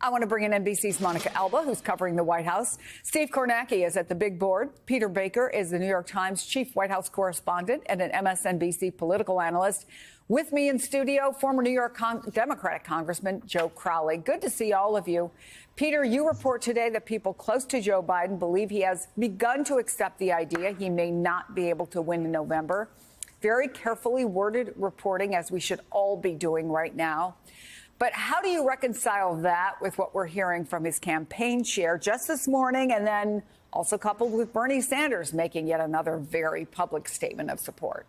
I want to bring in NBC's Monica Alba, who's covering the White House. Steve Kornacki is at the big board. Peter Baker is the New York Times chief White House correspondent and an MSNBC political analyst. With me in studio, former New York Democratic Congressman Joe Crowley. Good to see all of you. Peter, you report today that people close to Joe Biden believe he has begun to accept the idea he may not be able to win in November. Very carefully worded reporting, as we should all be doing right now. But how do you reconcile that with what we're hearing from his campaign chair just this morning, and then also coupled with Bernie Sanders making yet another very public statement of support?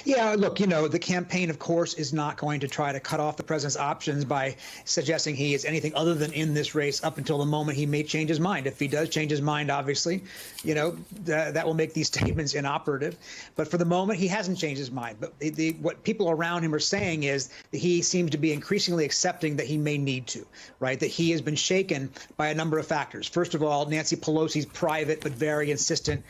Yeah, look, the campaign, of course, is not going to try to cut off the president's options by suggesting he is anything other than in this race up until the moment he may change his mind. If he does change his mind, obviously, that will make these statements inoperative. But for the moment, he hasn't changed his mind. But what people around him are saying is that he seems to be increasingly accepting that he may need to, right? That he has been shaken by a number of factors. First of all, Nancy Pelosi's private but very insistent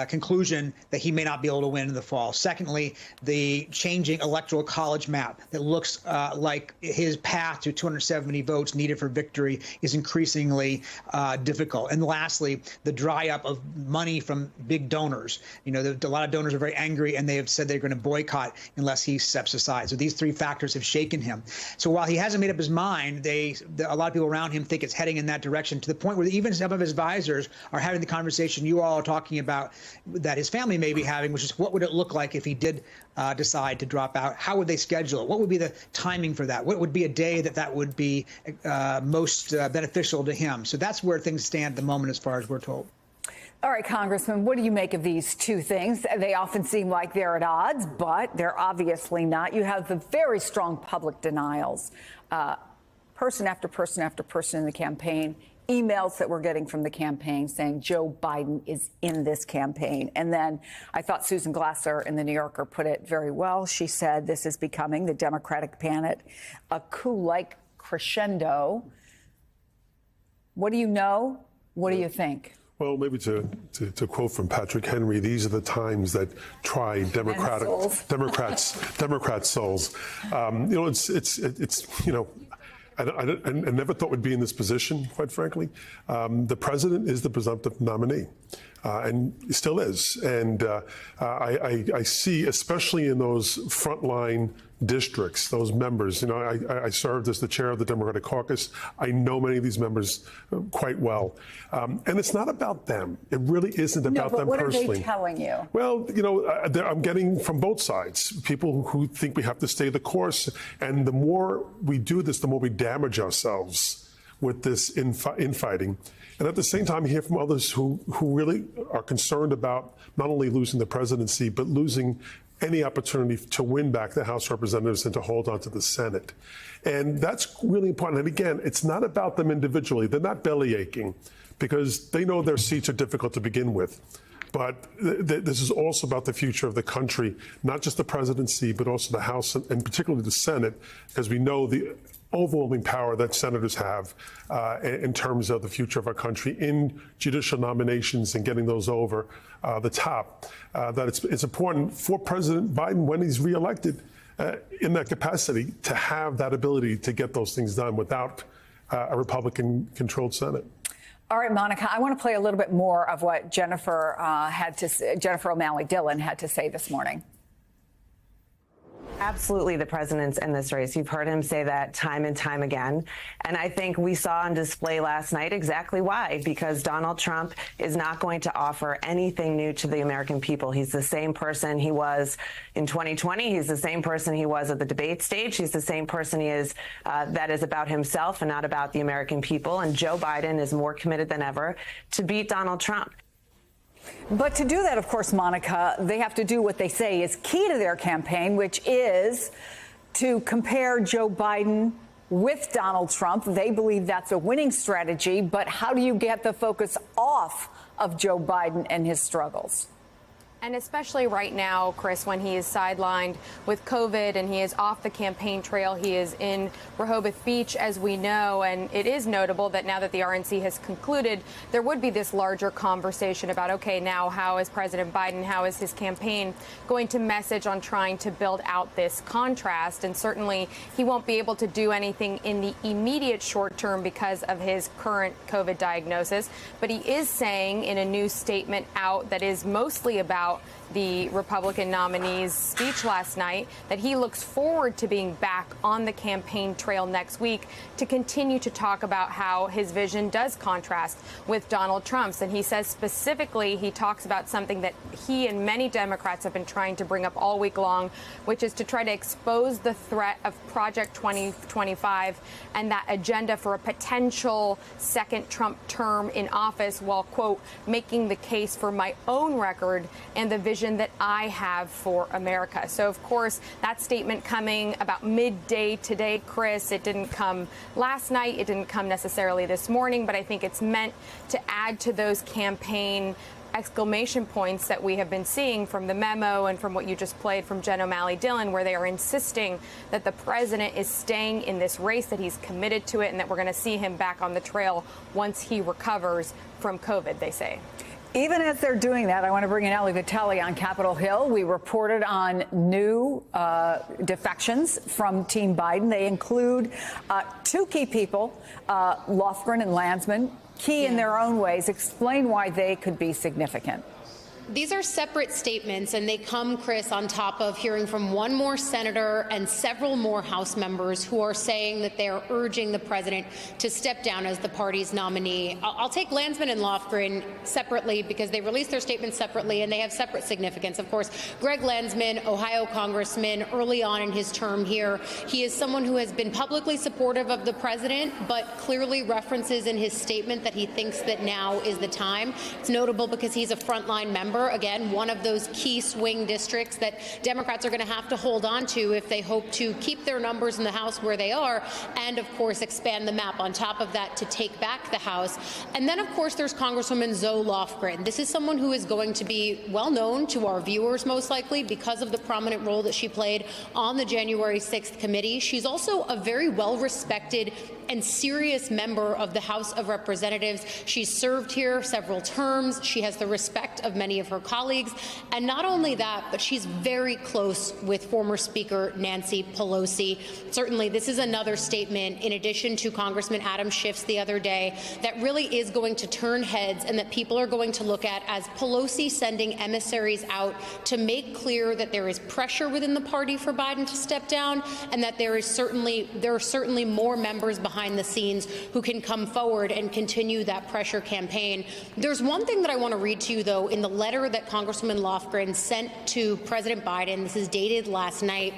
conclusion that he may not be able to win in the fall. Secondly, the changing electoral college map that looks like his path to 270 votes needed for victory is increasingly difficult. And lastly, the dry up of money from big donors. A lot of donors are very angry, and they have said they're going to boycott unless he steps aside. So these three factors have shaken him. So while he hasn't made up his mind, a lot of people around him think it's heading in that direction, to the point where even some of his advisors are having the conversation you all are talking about that his family may be having, which is what would it look like if he did decide to drop out? How would they schedule it? What would be the timing for that? What would be a day that would be most beneficial to him? So that's where things stand at the moment, as far as we're told. All right, Congressman, what do you make of these two things? They often seem like they're at odds, but they're obviously not. You have the very strong public denials, person after person after person in the campaign, emails that we're getting from the campaign saying Joe Biden is in this campaign. And then I thought Susan Glasser in the New Yorker put it very well. She said this is becoming the Democratic panic, a coup-like crescendo. What do you know? What do you think? Well, maybe to quote from Patrick Henry, these are the times that try Democratic Democrat souls. I never thought we'd be in this position, quite frankly. The president is the presumptive nominee, and still is. And I see, especially in those frontline districts, those members, I served as the chair of the Democratic caucus. I know many of these members quite well. And it's not about them. It really isn't about them personally. What are they telling you? Well, I'm getting from both sides, people who think we have to stay the course. And the more we do this, the more we damage ourselves with this infighting. And at the same time, you hear from others who really are concerned about not only losing the presidency, but losing any opportunity to win back the House of Representatives and to hold on to the Senate. And that's really important. And again, it's not about them individually. They're not belly aching because they know their seats are difficult to begin with. But this is also about the future of the country, not just the presidency, but also the House and particularly the Senate, because we know the overwhelming power that senators have in terms of the future of our country in judicial nominations and getting those over the top. That it's important for President Biden, when he's reelected in that capacity, to have that ability to get those things done without a Republican-controlled Senate. All right, Monica, I want to play a little bit more of what Jennifer O'Malley Dillon had to say this morning. Absolutely, the president's in this race. You've heard him say that time and time again. And I think we saw on display last night exactly why, because Donald Trump is not going to offer anything new to the American people. He's the same person he was in 2020. He's the same person he was at the debate stage. He's the same person he is that is about himself and not about the American people. And Joe Biden is more committed than ever to beat Donald Trump. But to do that, of course, Monica, they have to do what they say is key to their campaign, which is to compare Joe Biden with Donald Trump. They believe that's a winning strategy. But how do you get the focus off of Joe Biden and his struggles? And especially right now, Chris, when he is sidelined with COVID and he is off the campaign trail, he is in Rehoboth Beach, as we know. And it is notable that now that the RNC has concluded, there would be this larger conversation about, OK, now how is President Biden, how is his campaign going to message on trying to build out this contrast? And certainly he won't be able to do anything in the immediate short term because of his current COVID diagnosis. But he is saying in a new statement out that is mostly about the Republican nominee's speech last night that he looks forward to being back on the campaign trail next week to continue to talk about how his vision does contrast with Donald Trump's. And he says specifically, he talks about something that he and many Democrats have been trying to bring up all week long, which is to try to expose the threat of Project 2025 and that agenda for a potential second Trump term in office while, quote, making the case for my own record and the vision that I have for America. So, of course, that statement coming about midday today, Chris, it didn't come last night. It didn't come necessarily this morning, but I think it's meant to add to those campaign exclamation points that we have been seeing from the memo and from what you just played from Jen O'Malley Dillon, where they are insisting that the president is staying in this race, that he's committed to it, and that we're going to see him back on the trail once he recovers from COVID, they say. Even as they're doing that, I want to bring in Ali Vitale on Capitol Hill. We reported on new defections from Team Biden. They include two key people, Lofgren and Landsman, key in their own ways. Explain why they could be significant. These are separate statements, and they come, Chris, on top of hearing from one more senator and several more House members who are saying that they are urging the president to step down as the party's nominee. I'll take Landsman and Lofgren separately because they released their statements separately and they have separate significance. Of course, Greg Landsman, Ohio congressman, early on in his term here, he is someone who has been publicly supportive of the president, but clearly references in his statement that he thinks that now is the time. It's notable because he's a frontline member. Again, one of those key swing districts that Democrats are going to have to hold on to if they hope to keep their numbers in the House where they are and, of course, expand the map on top of that to take back the House. And then, of course, there's Congresswoman Zoe Lofgren. This is someone who is going to be well known to our viewers, most likely, because of the prominent role that she played on the January 6th committee. She's also a very well-respected and serious member of the House of Representatives. She's served here several terms. She has the respect of many of her colleagues. And not only that, but she's very close with former Speaker Nancy Pelosi. Certainly, this is another statement, in addition to Congressman Adam Schiff's the other day, that really is going to turn heads and that people are going to look at as Pelosi sending emissaries out to make clear that there is pressure within the party for Biden to step down and that there are certainly more members behind the scenes who can come forward and continue that pressure campaign. There's one thing that I want to read to you, though, in the letter that Congresswoman Lofgren sent to President Biden. This is dated last night.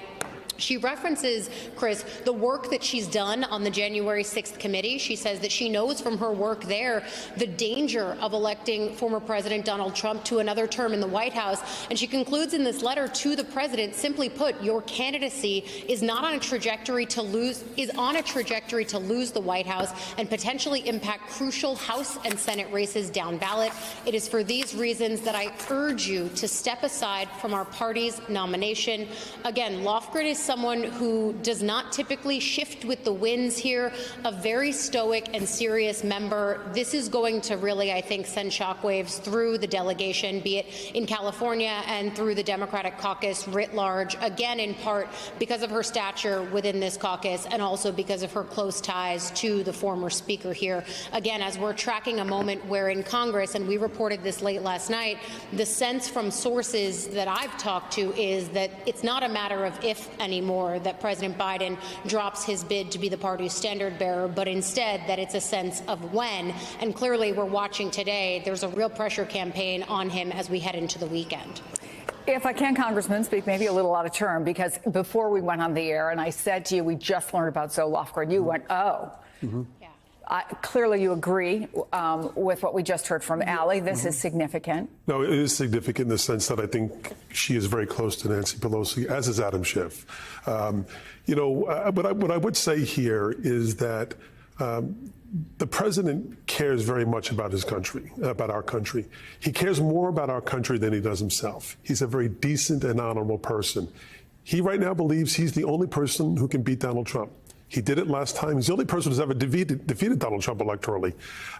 She references, Chris, the work that she's done on the January 6th committee. She says that she knows from her work there the danger of electing former President Donald Trump to another term in the White House. And she concludes in this letter to the president, simply put, your candidacy is on a trajectory to lose the White House and potentially impact crucial House and Senate races down ballot. It is for these reasons that I urge you to step aside from our party's nomination. Again, Lofgren is someone who does not typically shift with the winds here, a very stoic and serious member. This is going to really, I think, send shockwaves through the delegation, be it in California and through the Democratic caucus writ large, again, in part because of her stature within this caucus and also because of her close ties to the former speaker here. Again, as we're tracking a moment where in Congress, and we reported this late last night, the sense from sources that I've talked to is that it's not a matter of if anymore that President Biden drops his bid to be the party's standard bearer, but instead that it's a sense of when. And clearly we're watching today, there's a real pressure campaign on him as we head into the weekend. If I can, Congressman, speak maybe a little out of turn, because before we went on the air and I said to you, we just learned about Zoe Lofgren, you went, oh. Mm-hmm. Clearly, you agree with what we just heard from Ali. This is significant. No, it is significant in the sense that I think she is very close to Nancy Pelosi, as is Adam Schiff. What I would say here is that The president cares very much about his country, about our country. He cares more about our country than he does himself. He's a very decent and honorable person. He right now believes he's the only person who can beat Donald Trump. He did it last time. He's the only person who's ever defeated Donald Trump electorally.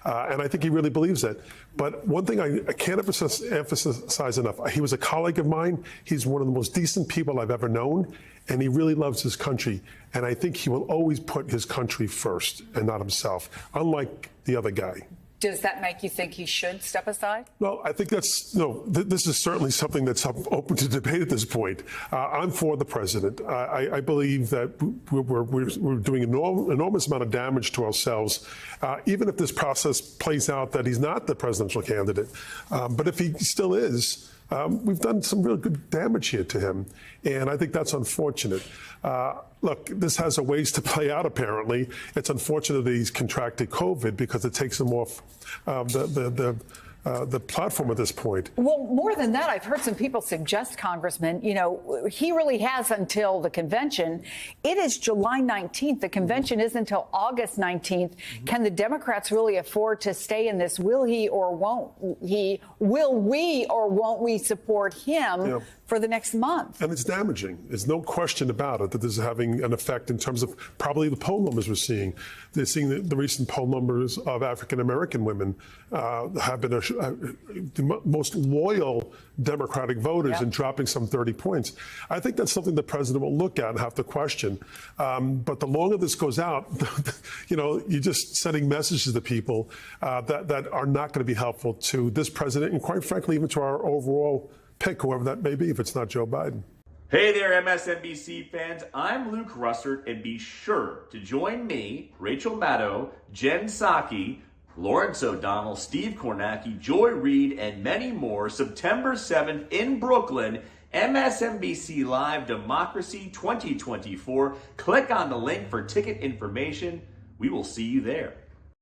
And I think he really believes that. But one thing I can't emphasize enough, he was a colleague of mine. He's one of the most decent people I've ever known. And he really loves his country. And I think he will always put his country first and not himself, unlike the other guy. Does that make you think he should step aside? Well, I think that's, this is certainly something that's open to debate at this point. I'm for the president. I believe that we're doing an enormous amount of damage to ourselves, even if this process plays out that he's not the presidential candidate. But if he still is, we've done some real good damage here to him, and I think that's unfortunate. Look, this has a ways to play out, apparently. It's unfortunate that he's contracted COVID because it takes him off the platform at this point. Well, more than that, I've heard some people suggest, Congressman, he really has until the convention. It is July 19th. The convention is until August 19th. Can the Democrats really afford to stay in this? Will he or won't he? Will we or won't we support him for the next month? And it's damaging. There's no question about it that this is having an effect in terms of probably the poll numbers we're seeing. They're seeing the recent poll numbers of African-American women have been the most loyal Democratic voters and dropping some 30 points. I think that's something the president will look at and have to question. But the longer this goes out, you're just sending messages to people that are not going to be helpful to this president and, quite frankly, even to our overall pick, whoever that may be, if it's not Joe Biden. Hey there, MSNBC fans. I'm Luke Russert, and be sure to join me, Rachel Maddow, Jen Psaki, Lawrence O'Donnell, Steve Kornacki, Joy Reid, and many more September 7th in Brooklyn, MSNBC Live Democracy 2024. Click on the link for ticket information. We will see you there.